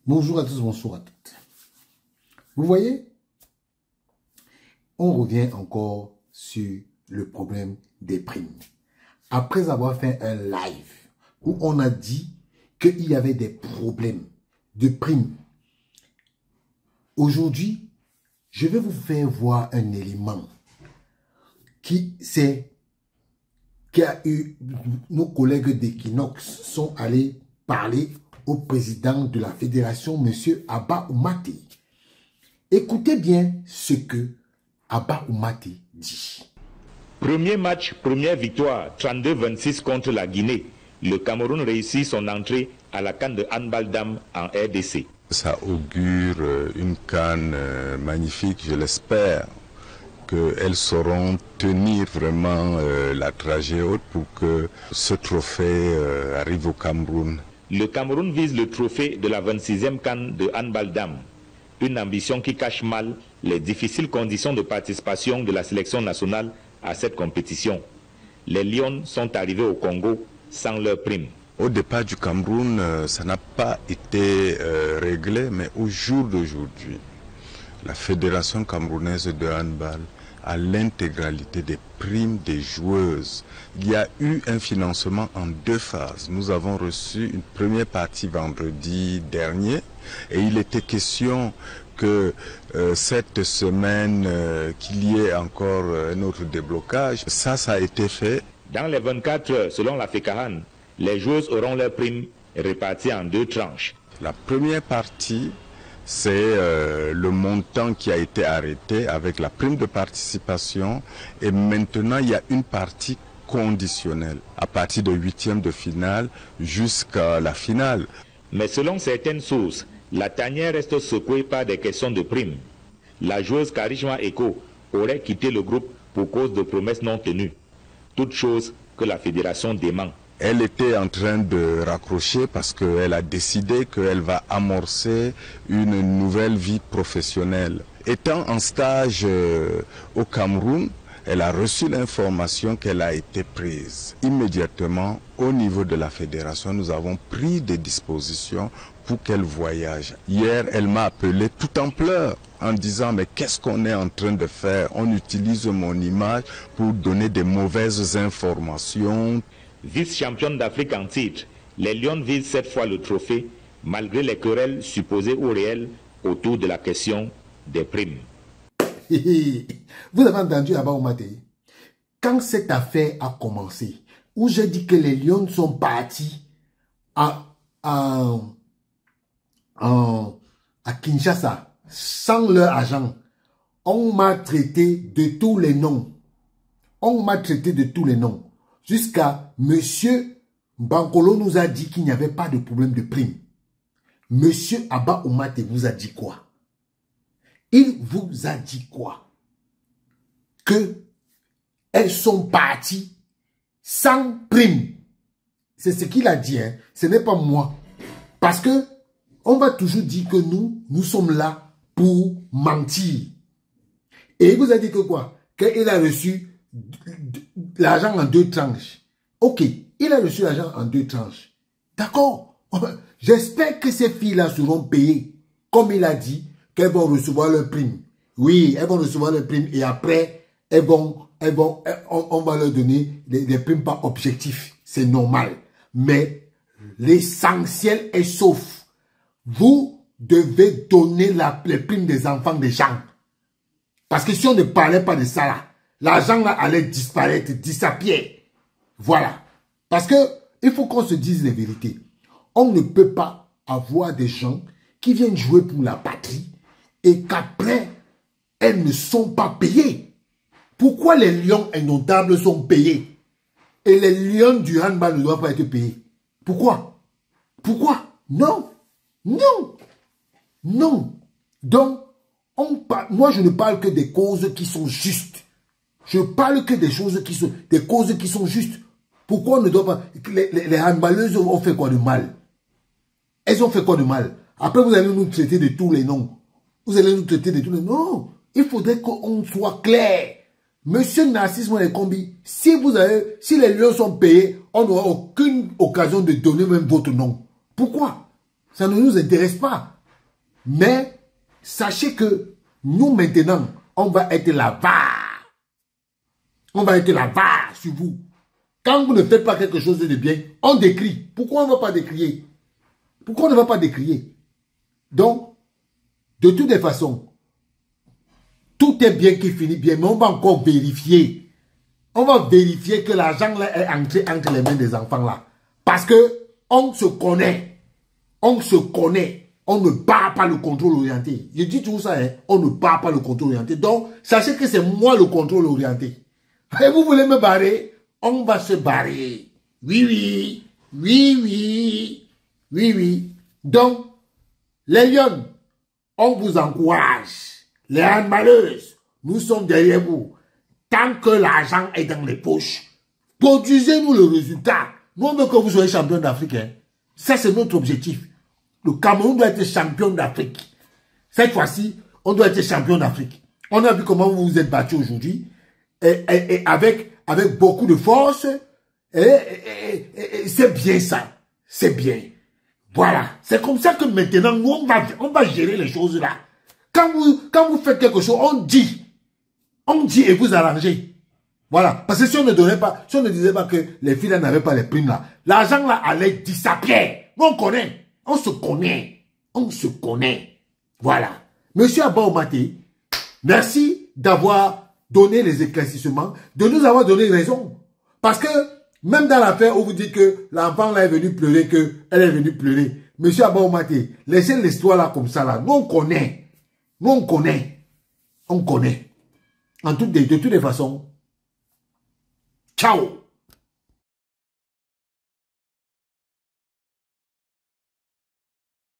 Bonjour à tous, bonsoir à toutes. Vous voyez, on revient encore sur le problème des primes. Après avoir fait un live où on a dit qu'il y avait des problèmes de primes, aujourd'hui, je vais vous faire voir un élément qui a eu, nos collègues d'Equinox sont allés parler au président de la fédération, M. Abba Oumaté. Écoutez bien ce que Abba Oumaté dit. Premier match, première victoire, 32-26 contre la Guinée. Le Cameroun réussit son entrée à la CAN de handball dames en RDC. Ça augure une CAN magnifique, je l'espère, qu'elles sauront tenir vraiment la trajet haute pour que ce trophée arrive au Cameroun. Le Cameroun vise le trophée de la 26e CAN de handball dames. Une ambition qui cache mal les difficiles conditions de participation de la sélection nationale à cette compétition. Les Lions sont arrivés au Congo sans leur prime. Au départ du Cameroun, ça n'a pas été réglé, mais au jour d'aujourd'hui, la Fédération camerounaise de handball a l'intégralité des primes des joueuses. Il y a eu un financement en deux phases. Nous avons reçu une première partie vendredi dernier et il était question que cette semaine, qu'il y ait encore un autre déblocage. Ça a été fait. Dans les 24 heures, selon la FECAHAN, les joueuses auront leurs primes réparties en deux tranches. La première partie, c'est le montant qui a été arrêté avec la prime de participation. Et maintenant, il y a une partie conditionnelle à partir de huitième de finale jusqu'à la finale. Mais selon certaines sources, la tanière reste secouée par des questions de primes. La joueuse Karishma Eko aurait quitté le groupe pour cause de promesses non tenues. Toute chose que la fédération dément. Elle était en train de raccrocher parce qu'elle a décidé qu'elle va amorcer une nouvelle vie professionnelle. Étant en stage au Cameroun, elle a reçu l'information qu'elle a été prise. Immédiatement, au niveau de la fédération, nous avons pris des dispositions pour qu'elle voyage. Hier, elle m'a appelé tout en pleurs en disant « Mais qu'est-ce qu'on est en train de faire? On utilise mon image pour donner des mauvaises informations. » Vice-championne d'Afrique en titre, les Lions visent cette fois le trophée, malgré les querelles supposées ou réelles autour de la question des primes. Vous avez entendu Abba Oumaté? Quand cette affaire a commencé, où j'ai dit que les Lions sont partis à Kinshasa sans leur agent, on m'a traité de tous les noms. On m'a traité de tous les noms. Jusqu'à Monsieur Bankolo nous a dit qu'il n'y avait pas de problème de prime. Monsieur Abba Oumaté vous a dit quoi? Il vous a dit quoi? Que elles sont parties sans prime. C'est ce qu'il a dit, hein? Ce n'est pas moi. Parce que on va toujours dire que nous sommes là pour mentir. Et il vous a dit que quoi? Qu'il a reçu l'argent en deux tranches. Ok, il a reçu l'argent en deux tranches. D'accord. J'espère que ces filles-là seront payées. Comme il a dit, qu'elles vont recevoir leur prime. Oui, elles vont recevoir leur prime et après, on va leur donner des primes par objectif. C'est normal. Mais l'essentiel est sauf. Vous devez donner les primes des enfants des gens. Parce que si on ne parlait pas de ça là, l'argent là allait disparaître, disappeler. Voilà. Parce que il faut qu'on se dise les vérités. On ne peut pas avoir des gens qui viennent jouer pour la patrie et qu'après, elles ne sont pas payées. Pourquoi les lions indomptables sont payés et les lions du handball ne doivent pas être payés? Pourquoi? Pourquoi? Non. Non. Non. Donc, moi je ne parle que des causes qui sont justes. Je parle que des choses qui sont, des causes qui sont justes. Pourquoi on ne doit pas... Les handballeuses ont fait quoi de mal? Elles ont fait quoi de mal? Après, vous allez nous traiter de tous les noms. Vous allez nous traiter de tous les noms. Non, il faudrait qu'on soit clair. Monsieur Narcisse Monekombi, si les lions sont payés, on n'aura aucune occasion de donner même votre nom. Pourquoi? Ça ne nous intéresse pas. Mais sachez que nous maintenant, on va être la VAR. On va être la VAR sur vous. Quand vous ne faites pas quelque chose de bien, on décrie. Pourquoi on ne va pas décrier? Pourquoi on ne va pas décrier? Donc, de toutes les façons, tout est bien qui finit bien, mais on va encore vérifier. On va vérifier que l'argent là est entré entre les mains des enfants là. Parce que on se connaît. On se connaît. On ne barre pas le contrôle orienté. Je dis tout ça, hein? On ne barre pas le contrôle orienté. Donc, sachez que c'est moi le contrôle orienté. Et vous voulez me barrer? On va se barrer. Oui, oui. Oui, oui. Oui, oui. Donc, les lions, on vous encourage. Les handballeuses, nous sommes derrière vous. Tant que l'argent est dans les poches, produisez-nous le résultat. Nous, on veut que vous soyez champion d'Afrique. Hein. Ça, c'est notre objectif. Le Cameroun doit être champion d'Afrique. Cette fois-ci, on doit être champion d'Afrique. On a vu comment vous vous êtes battu aujourd'hui. Et avec beaucoup de force. C'est bien ça. C'est bien. Voilà. C'est comme ça que maintenant, nous, on va gérer les choses là. Quand vous faites quelque chose, on dit. On dit et vous arrangez. Voilà. Parce que si on ne donnait pas, si on ne disait pas que les filles là n'avaient pas les primes là, l'argent là allait disappeler. Nous on connaît. On se connaît. On se connaît. Voilà. Monsieur Abba Omaté, merci d'avoir donné les éclaircissements, de nous avoir donné raison. Parce que même dans l'affaire où vous dites que l'enfant là est venu pleurer, qu'elle est venue pleurer, monsieur Abba Omaté, laissez l'histoire là comme ça là. Nous on connaît. Nous on connaît. On connaît. De toutes les façons. Ciao.